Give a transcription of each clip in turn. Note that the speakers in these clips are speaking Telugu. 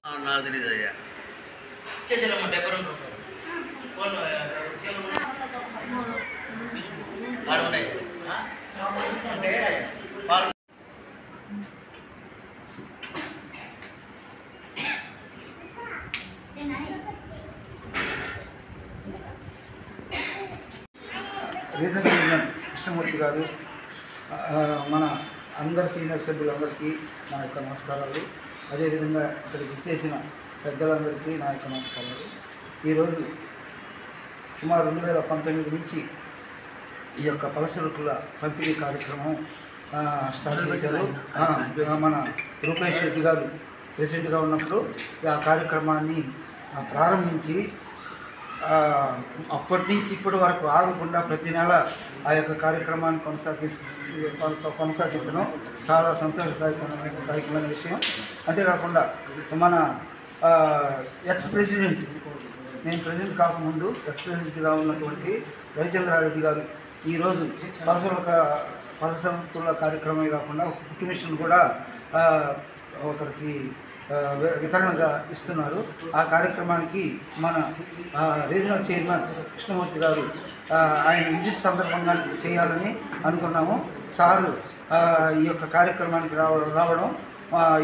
నాకు తెలియదు అయ్యా చేసేరమ్మా పేపర్ ఫోన్ ఉన్నాయి అంటే రీజనల్ చైర్మన్ కృష్ణమూర్తి గారు, మన అందరు సీనియర్ సభ్యులందరికీ నా యొక్క నమస్కారాలు. అదేవిధంగా ఇక్కడికి ఇచ్చేసిన పెద్దలందరికీ నా యొక్క నమస్కారాలు. ఈరోజు సుమారు 2019 నుంచి ఈ యొక్క పలసరుకుల పంపిణీ కార్యక్రమం స్టార్ట్ చేశారు. మన రూపేష్ రెడ్డి గారు ప్రెసిడెంట్గా ఉన్నప్పుడు ఆ కార్యక్రమాన్ని ప్రారంభించి అప్పటి నుంచి ఇప్పటి వరకు ఆగకుండా ప్రతి నెల ఆ యొక్క కార్యక్రమాన్ని కొనసాగించడం చాలా సంతోషదాయకమైన విషయం. అంతేకాకుండా మన ఎక్స్ ప్రెసిడెంట్, నేను ప్రెసిడెంట్ కాకముందు ఎక్స్ ప్రెసిడెంట్గా ఉన్నటువంటి రవిచంద్రారెడ్డి గారు ఈరోజు పలసరుకుల కార్యక్రమమే కాకుండా ఒక కుట్టు మిషన్ కూడా ఒకరికి వితరణగా ఇస్తున్నారు. ఆ కార్యక్రమానికి మన రీజనల్ చైర్మన్ కృష్ణమూర్తి గారు ఆయన విజిట్ సందర్భంగా చేయాలని అనుకున్నాము. సారు ఈ యొక్క కార్యక్రమానికి రావడం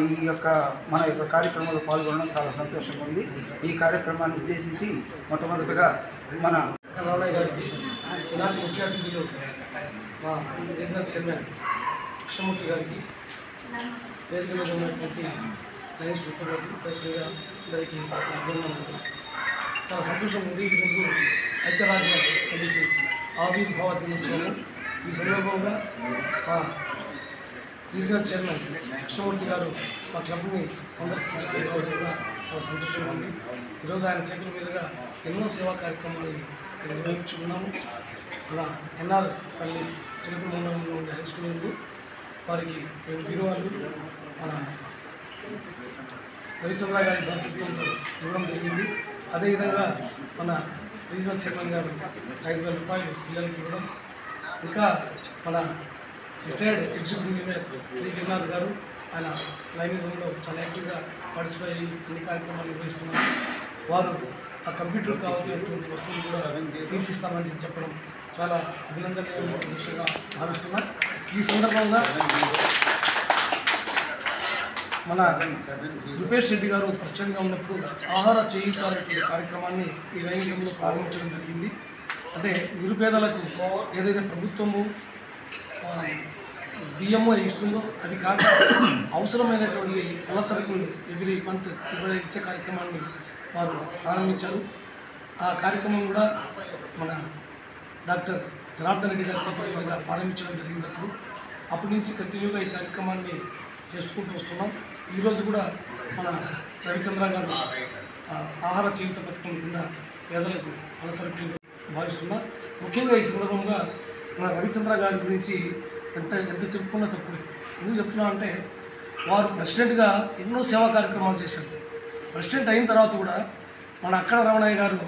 ఈ యొక్క మన యొక్క కార్యక్రమంలో పాల్గొనడం చాలా సంతోషంగా ఉంది. ఈ కార్యక్రమాన్ని ఉద్దేశించి మొట్టమొదటిగా మన రామయ్య గారికి ఈనాటి ముఖ్య అతిథులు మా రీజనల్ చైర్మన్ కృష్ణమూర్తి గారికి, వేదిక మీద ఉన్నటువంటి లయన్స్ మిత్రులకు, ప్రెసిడెంట్గా అందరికీ అభినందనలు. చాలా సంతోషం ఉంది. ఈరోజు ఐక్యరాజ్య సమితి ఆవిర్భావ దినోత్సవం. ఈ సందర్భంగా మా రీజనల్ చైర్మన్ కృష్ణమూర్తి గారు మా క్లబ్ని సందర్శించడం కూడా చాలా సంతోషంగా ఉంది. ఈరోజు ఆయన చేతుల మీదుగా ఎన్నో సేవా కార్యక్రమాలను నిర్వహించుకున్నాము. మన ఎన్ఆర్ పల్లి చిలుకూరు మండలంలో ఉండే హై స్కూల్ ముందు వారికి మేము బీరువాళ్ళు మన రవిచంద్ర గారి దాతృత్వంతో ఇవ్వడం జరిగింది. అదేవిధంగా మన రీజనల్ చైర్మన్ గారు 5,000 రూపాయలు పిల్లలకి ఇవ్వడం, ఇంకా మన retired executive engineer Shri Girinath గారు ఆయన లైనిజంలో చాలా యాక్టివ్గా పార్టిసిపేట్ అయ్యి అన్ని కార్యక్రమాలు నిర్వహిస్తున్నారు. వారు ఆ కంప్యూటర్ కావాల్సినటువంటి వస్తువులు కూడా తీసిస్తామని చెప్పడం చాలా అభినందనీయమైన విషయంగా భావిస్తున్నారు. ఈ సందర్భంగా మన రూపేష్ రెడ్డి గారు ప్రెసిడెంట్గా ఉన్నప్పుడు ఆహార చేయూత అనేటువంటి కార్యక్రమాన్ని ఈ లైనిజంలో ప్రారంభించడం జరిగింది. అంటే నిరుపేదలకు ఏదైతే ప్రభుత్వము బియ్యము ఇస్తుందో అది కాక అవసరమైనటువంటి పళ్ళ సరుకులు ఎవ్రీ మంత్ ఇచ్చే కార్యక్రమాన్ని వారు ప్రారంభించారు. ఆ కార్యక్రమం కూడా మన డాక్టర్ జనార్దన్ రెడ్డి గారి చేతుల మీదుగా ప్రారంభించడం జరిగినప్పుడు అప్పటి నుంచి కంటిన్యూగా ఈ కార్యక్రమాన్ని చేసుకుంటూ వస్తున్నాం. ఈరోజు కూడా మన రవిచంద్ర గారు ఆహార చేయూత పథకం కింద పేదలకు పళ్ళ సరుకులు భావిస్తున్నా. ముఖ్యంగా ఈ సందర్భంగా మన రవిచంద్ర గారి గురించి ఎంత చెప్పుకున్నా తక్కువే. ఎందుకు చెప్తున్నా అంటే వారు ప్రెసిడెంట్గా ఎన్నో సేవా కార్యక్రమాలు చేశారు. ప్రెసిడెంట్ అయిన తర్వాత కూడా మన అక్కడ రమణయ్య గారు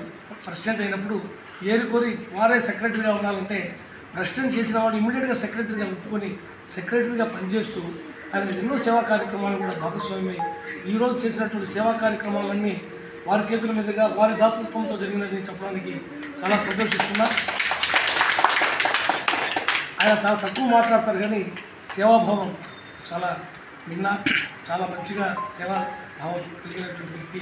ప్రెసిడెంట్ అయినప్పుడు ఏరుకోరి వారే సెక్రటరీగా ఉండాలంటే ప్రెసిడెంట్ చేసిన వాడు ఇమ్మీడియట్గా సెక్రటరీగా ఒప్పుకొని సెక్రటరీగా పనిచేస్తూ ఆయన ఎన్నో సేవా కార్యక్రమాలు కూడా భాగస్వామ్యమై ఈరోజు చేసినటువంటి సేవా కార్యక్రమాలన్నీ వారి చేతుల మీదుగా వారి దాతృత్వంతో జరిగినదని చెప్పడానికి చాలా సంతోషిస్తున్నా. ఆయన చాలా తక్కువ మాట్లాడతారు కానీ సేవాభావం చాలా చాలా మంచిగా సేవా భావం కలిగినటువంటి వ్యక్తి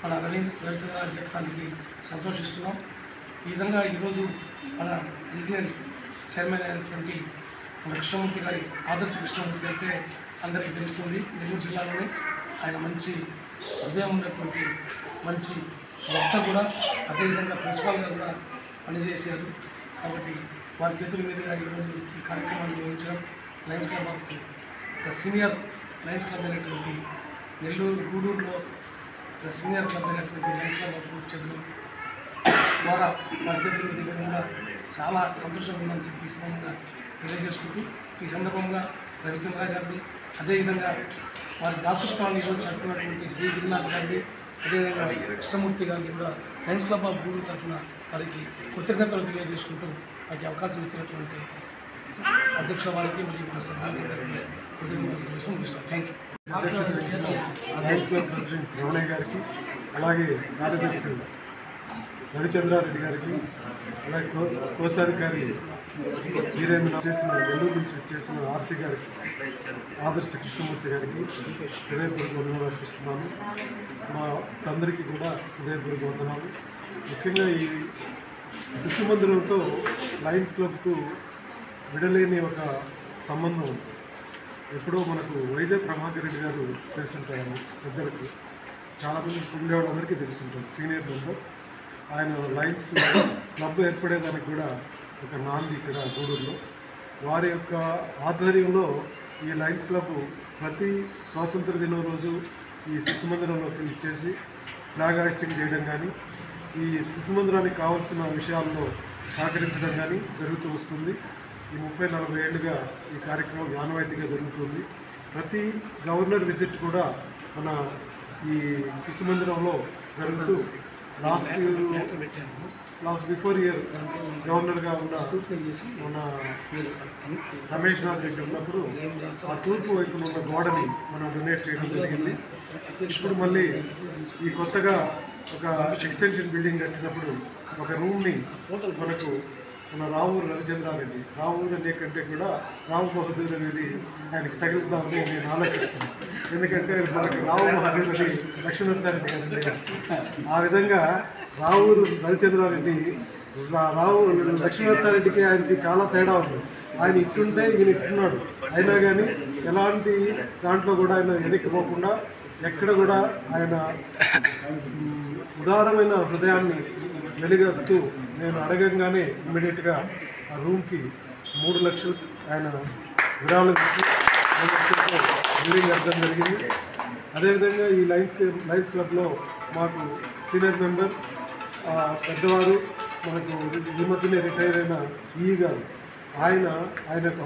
మన రవిచంద్ర అని చెప్పడానికి సంతోషిస్తున్నాం. ఈ విధంగా ఈరోజు మన రీజియన్ చైర్మన్ అయినటువంటి మన కృష్ణమూర్తి గారి ఆదర్శ కృష్ణమూర్తి అయితే అందరికీ తెలుస్తుంది. నెల్లూరు జిల్లాలోనే ఆయన మంచి హృదయం ఉన్నటువంటి మంచి వక్త కూడా, అదేవిధంగా ప్రిన్సిపాల్గా కూడా పనిచేశారు. కాబట్టి వారి చేతుల మీదుగా ఈరోజు ఈ కార్యక్రమాన్ని నిర్వహించడం Lions club of senior Lions club అయినటువంటి నెల్లూరు గూడూరులో సీనియర్ క్లబ్ అయినటువంటి లయన్స్ క్లబ్ ఆఫ్ చేతులు ద్వారా వారి చేతుల మీదుగా కూడా చాలా సంతోషంగా ఉందని చెప్పి ఈ సందర్భంగా తెలియజేసుకుంటూ ఈ సందర్భంగా రవిచంద్ర గారిని, అదేవిధంగా వారి దాతృత్వాన్ని ఈరోజు చెప్పుకున్నటువంటి శ్రీ గిరినాథ్ గారిని, అదేవిధంగా కృష్ణమూర్తి గారిని కూడా లయన్స్ క్లబ్ ఆఫ్ గూడూరు తరఫున వారికి కృతజ్ఞతలు తెలియజేసుకుంటూ వారికి అవకాశం ఇచ్చినటువంటి అధ్యక్షుల వారికి మరియు మన సభ్యులందరికీ కృతజ్ఞతలు తెలియజేసుకుంటూ థ్యాంక్ యూ. అధ్యక్షత వహించిన లయన్స్ క్లబ్ ప్రెసిడెంట్ రమణయ్య గారికి, అలాగే కార్యదర్శి రవిచంద్రారెడ్డి గారికి, అలాగే కోశాధికారి వీరేంద్ర చేసిన నెల్లూరు నుంచి చేసిన ఆర్సీ గారికి, ఆదర్శ కృష్ణమూర్తి గారికి హృదయపూర్వక వందనాలు అర్పిస్తున్నాను. మా అందరికీ కూడా హృదయపూర్వక వందనాలు. ముఖ్యంగా ఈ శిశు మందిరంతో లయన్స్ క్లబ్కు విడలేని ఒక సంబంధం ఉంది. ఎప్పుడో మనకు వైజాగ్ ప్రభాకర్ రెడ్డి గారు తెలుసుంటారు, పెద్దలకు చాలామంది ఉండేవాళ్ళందరికీ తెలుసుంటారు, సీనియర్ మెంబర్. ఆయన లయన్స్ క్లబ్ ఏర్పడేదానికి కూడా ఒక నాంది ఇక్కడ గూడూరులో. వారి యొక్క ఆధ్వర్యంలో ఈ లయన్స్ క్లబ్ ప్రతి స్వాతంత్ర దినం రోజు ఈ శిశు మందిరంలోకి ఇచ్చేసి ఫ్లాగ్ హాయిస్టింగ్ చేయడం కానీ, ఈ శిశు మందిరానికి కావాల్సిన విషయాల్లో సహకరించడం కానీ జరుగుతూ వస్తుంది. ఈ 30-40 ఏళ్ళుగా ఈ కార్యక్రమం ఆనవాయితీగా జరుగుతుంది. ప్రతి గవర్నర్ విజిట్ కూడా మన ఈ శిశు మందిరంలో జరుగుతూ లాస్ట్ బిఫోర్ ఇయర్ గవర్నర్గా ఉన్న మన రమేష్ నాథ్ రెడ్డి ఉన్నప్పుడు ఆ తూర్పు వైపున ఉన్న గోడని మనం డొనేట్ చేయడం జరిగింది. ఇప్పుడు మళ్ళీ ఈ కొత్తగా ఒక ఎక్స్టెన్షన్ బిల్డింగ్ కట్టినప్పుడు ఒక రూమ్ని మనకు మన రావూరు రవిచంద్రారెడ్డి, రావూరు అనే కంటే కూడా రావు బహదూర్ అనేది ఆయనకి తగులుతామని నేను ఆలోచిస్తున్నాను. ఎందుకంటే మనకు రావు బహదూర్ అని లక్ష్మణసారెడ్డి గారు, ఆ విధంగా రావూరు రవిచంద్రారెడ్డి రావు లక్ష్మణసారెడ్డికి ఆయనకి చాలా తేడా ఉంది. ఆయన ఇట్టుంటే ఈయన ఇట్టున్నాడు, అయినా కానీ ఎలాంటి దాంట్లో కూడా ఆయన వెనక్కిపోకుండా ఎక్కడ కూడా ఆయన ఉదారమైన హృదయాన్ని వెలుగొడుతూ నేను అడగంగానే ఇమ్మీడియట్గా ఆ రూమ్కి 3 లక్షలు ఆయన విరాళం ఇచ్చి బిల్డింగ్ అర్థం జరిగింది. అదేవిధంగా ఈ లయన్స్ క్లబ్లో మాకు సీనియర్ మెంబర్ పెద్దవారు, మనకు ఈ మధ్యనే రిటైర్ అయిన ఈ గారు, ఆయన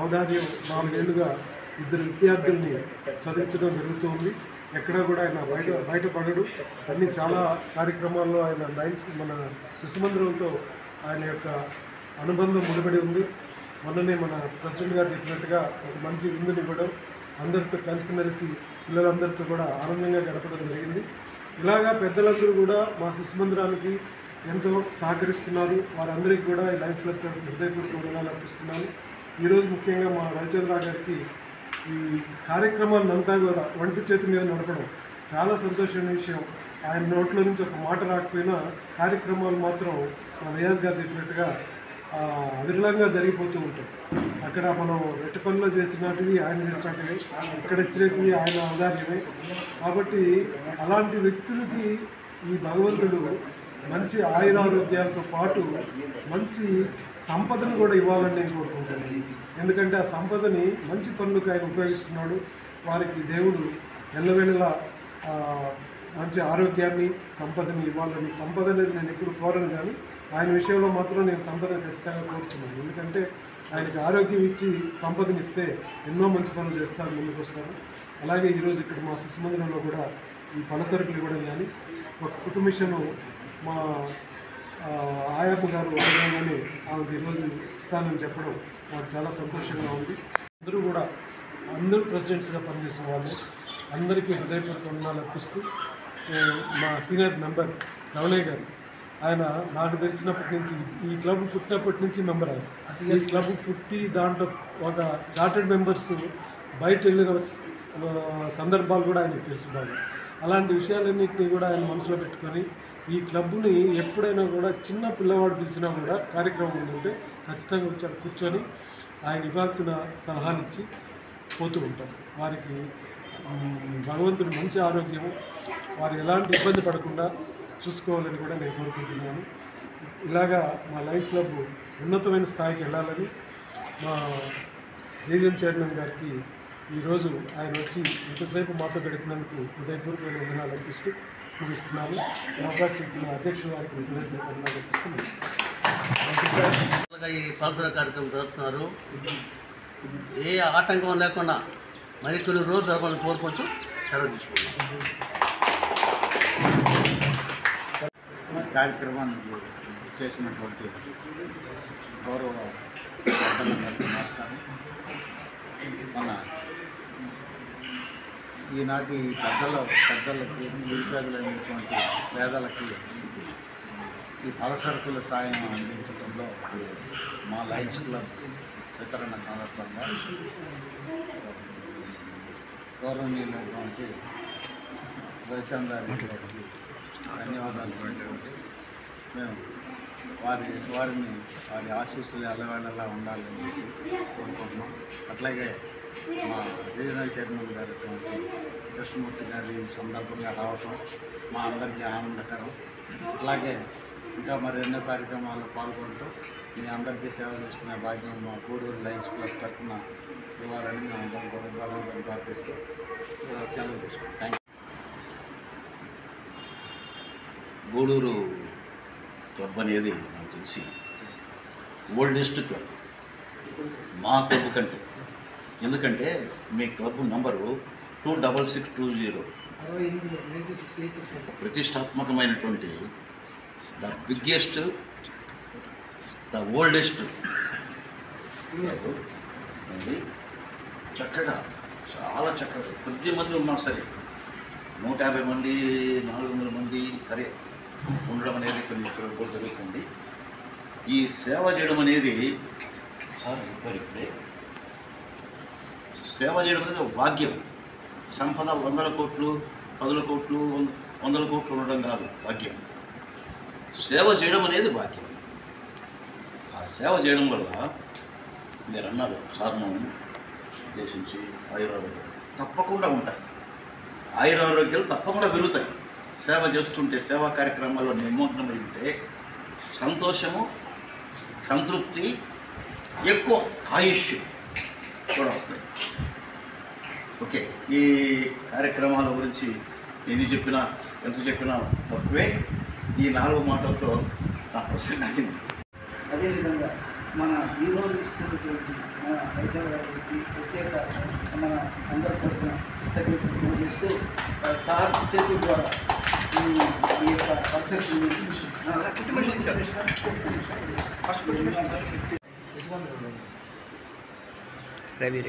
ఔదార్యం 4 ఏళ్ళుగా 2 విద్యార్థుల్ని చదివించడం జరుగుతుంది. ఎక్కడ కూడా ఆయన బయటపడడు. అన్ని చాలా కార్యక్రమాల్లో ఆయన మన శిశు మందిరంతో ఆయన యొక్క అనుబంధం ముడిపడి ఉంది. మొన్ననే మన ప్రెసిడెంట్ గారు చెప్పినట్టుగా ఒక మంచి విందుని ఇవ్వడం, అందరితో కలిసిమెలిసి పిల్లలందరితో కూడా ఆనందంగా గడపడం జరిగింది. ఇలాగా పెద్దలందరూ కూడా మా శిశు మందిరానికి ఎంతో సహకరిస్తున్నారు. వారందరికీ కూడా ఈ లయన్స్ క్లబ్ హృదయపూర్వక వందనాలు అర్పిస్తున్నాను. ఈరోజు ముఖ్యంగా మా రవిచంద్ర గారికి ఈ కార్యక్రమాన్ని అంతా కూడా వంటి చేతి మీద నడపడం చాలా సంతోషమైన విషయం. ఆయన నోట్లో నుంచి ఒక మాట రాకపోయినా కార్యక్రమాలు మాత్రం మన రియాజ్ గారు చెప్పినట్టుగా అవిరళంగా జరిగిపోతూ ఉంటాయి. అక్కడ మనం రెట్టి పనిలో చేసినటివి ఆయన చేసినట్టువి, ఇక్కడ ఇచ్చినవి ఆయన ఔదార్యమే. కాబట్టి అలాంటి వ్యక్తులకి ఈ భగవంతుడు మంచి ఆయురారోగ్యాలతో పాటు మంచి సంపదను కూడా ఇవ్వాలని నేను కోరుకుంటున్నాను. ఎందుకంటే ఆ సంపదని మంచి పనులకు ఆయన ఉపయోగిస్తున్నాడు. వారికి దేవుడు ఎల్లవేళలా మంచి ఆరోగ్యాన్ని, సంపదని ఇవ్వాలని. సంపద అనేది నేను ఎప్పుడు కోరను, కానీ ఆయన విషయంలో మాత్రం నేను సంపదను ఖచ్చితంగా కోరుతున్నాను. ఎందుకంటే ఆయనకి ఆరోగ్యం ఇచ్చి సంపదనిస్తే ఎన్నో మంచి పనులు చేస్తారు, ముందుకు వస్తారు. అలాగే ఈరోజు ఇక్కడ మా శిశు మందిరంలో కూడా ఈ పలసరుకులు ఇవ్వడం కానీ, ఒక కుటుంబిషను మా ఆయప్ప గారు అడగగానే ఆమెకు ఈరోజు ఇస్తానని చెప్పడం నాకు చాలా సంతోషంగా ఉంది. అందరూ ప్రెసిడెంట్స్గా పనిచేసిన వాళ్ళు అందరికీ హృదయపూర్వక వందనాలు అర్పిస్తూ, మా సీనియర్ మెంబర్ రమణయ్య గారు, ఆయన నాకు తెలిసినప్పటి నుంచి ఈ క్లబ్ పుట్టినప్పటి నుంచి మెంబర్ ఆయన. ఈ క్లబ్ పుట్టి దాంట్లో ఒక చార్టెడ్ మెంబర్స్ బయట వెళ్ళిన సందర్భాలు కూడా ఆయనకు తెలుసు బాగా. అలాంటి విషయాలన్నింటినీ కూడా ఆయన మనసులో పెట్టుకొని ఈ క్లబ్ని ఎప్పుడైనా కూడా చిన్న పిల్లవాడు పిలిచినా కూడా కార్యక్రమం ఉందంటే ఖచ్చితంగా వచ్చి కూర్చొని ఆయన ఇవ్వాల్సిన సలహాలు ఇచ్చి పోతూ ఉంటారు. వారికి భగవంతుడు మంచి ఆరోగ్యము, వారు ఎలాంటి ఇబ్బంది పడకుండా చూసుకోవాలని కూడా నేను కోరుకుంటున్నాను. ఇలాగా మా లయన్స్ క్లబ్ ఉన్నతమైన స్థాయికి వెళ్ళాలని మా రీజన్ చైర్మన్ గారికి ఈరోజు ఆయన వచ్చి ఇంతసేపు మాతో గడిపినందుకు హృదయపూర్వకమైన వందనాలు అర్పిస్తూ ముగిస్తున్నాను. అవకాశం ఇచ్చిన అధ్యక్షుల వారికి హృదయపూర్వక వందనాలు అర్పిస్తున్నాను. ఈ పల్సర కార్యక్రమం జరుపుతున్నారు. ఏ ఆటంకం లేకుండా మరి కొన్ని రోజులు జరపాలని కోరుకుంటూ సెలవు తీసుకున్నాం. కార్యక్రమానికి చేసినటువంటి గౌరవ నమస్కారం. మన ఈనాటి పెద్దలకి నిరుపేదలైనటువంటి పేదలకి ఈ పలసరుకుల సాయం అందించడంలో మా లయన్స్ క్లబ్ వితరణ సందర్భంగా గౌరవనీయులైనటువంటి రవిచంద్రారెడ్డి గారికి ధన్యవాదాలు తెలియజేస్తూ మేము వారి ఆశీస్సులు ఎల్లవేళలా ఉండాలని కోరుకుంటున్నాం. అట్లాగే మా రీజనల్ చైర్మన్ గారు కృష్ణమూర్తి గారి ఈ సందర్భంగా రావటం మా అందరికీ ఆనందకరం. అట్లాగే ఇంకా మరి ఎన్నో కార్యక్రమాల్లో పాల్గొంటూ మీ అందరికీ సేవ చేసుకునే బాధ్యత మా గూడూరు లయన్స్ క్లబ్ తరఫున ఇవ్వాలని మేము అందరం కూడా భగవంతుని ప్రార్థిస్తూ సెలవు తీసుకుంటాం. Thank you. గూడూరు క్లబ్ అనేది నాకు తెలిసి ఓల్డెస్ట్ క్లబ్ మా క్లబ్ కంటే. ఎందుకంటే మీ క్లబ్ నంబరు 26620 ప్రతిష్టాత్మకమైనటువంటి ద బిగ్గెస్ట్ ద ఓల్డెస్ట్ అది చక్కగా చాలా చక్కగా కొద్ది మంది ఉన్నా సరే 150 మంది 400 మంది సరే ఉండడం అనేది కొన్ని కూడా జరుగుతుంది. ఈ సేవ చేయడం అనేది ఇప్పుడే సేవ చేయడం అనేది ఒక భాగ్యం. సంపద 100 కోట్లు 10 కోట్లు 100 కోట్లు ఉండడం కాదు భాగ్యం. సేవ చేయడం అనేది భాగ్యం. ఆ సేవ చేయడం వల్ల మీరు అన్నారు సాధనం ఉద్దేశించి ఆయురారోగ్యాలు తప్పకుండా ఉంటాయి. ఆయురారోగ్యాలు తప్పకుండా పెరుగుతాయి. సేవ చేస్తుంటే సేవా కార్యక్రమాల్లో నిమగ్నమై ఉంటే సంతోషము సంతృప్తి ఎక్కువ ఆయుష్ కూడా వస్తాయి. ఓకే, ఈ కార్యక్రమాల గురించి ఎన్ని చెప్పినా ఎంత చెప్పినా తక్కువే. ఈ 4 మాటలతో నా ప్రసంగాన్ని అదేవిధంగా మన ఈరోజు ఇస్తున్నటువంటి మన రైతులకి ప్రత్యేక మన అందరి తరఫున కృతజ్ఞతలు తెలియజేస్తూ సార్ చేతుల ద్వారా ఈ యొక్క పరిస్థితి రవి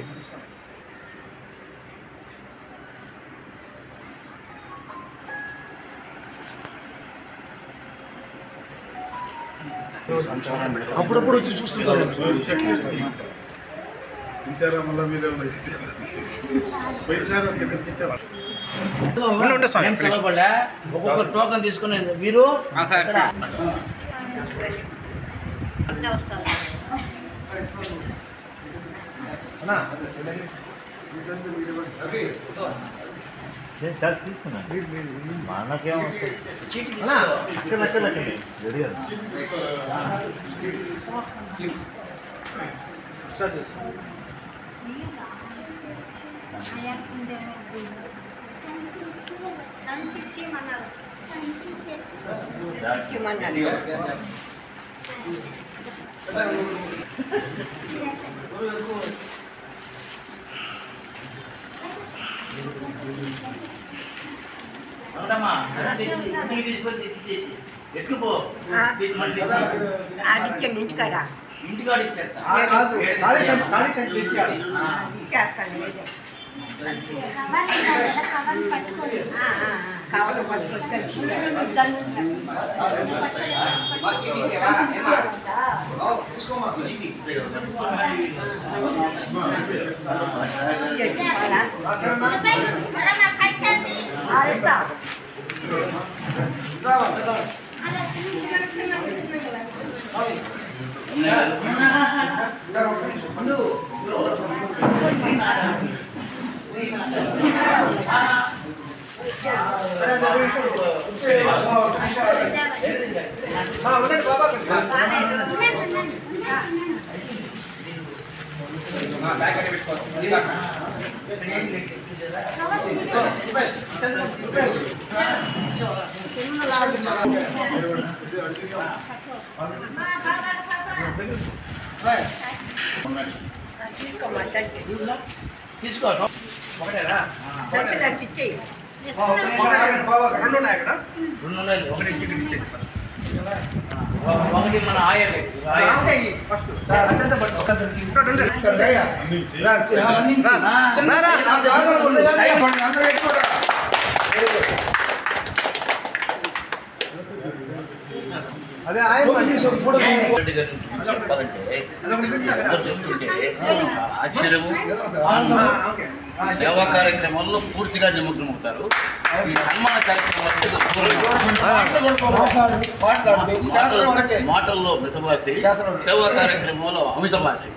అప్పుడప్పుడు వచ్చి చూస్తుంటారు. ఇచ్చారా మళ్ళీ మీరు పోయినసారి ఒక్కొక్క టోకన్ తీసుకుని మీరు తీసుకొని తెచ్చి ఎట్టుకుపో ఇంటికాడ ఇంటికాడ ఇస్తారు. తీసుకో ఒకటేనా రెండు ఉన్నాయి ఒకటి ఒకటి మన ఆయవే అదే ఆయన చెప్పాలంటే అందరూ చెప్తుంటే చాలా ఆశ్చర్యము సేవా కార్యక్రమాల్లో పూర్తిగా నిమగ్నమవుతారు. ఈ సన్మాన కార్యక్రమాల్లో మాటల్లో మితభాషి, సేవా కార్యక్రమంలో అమితభాషి.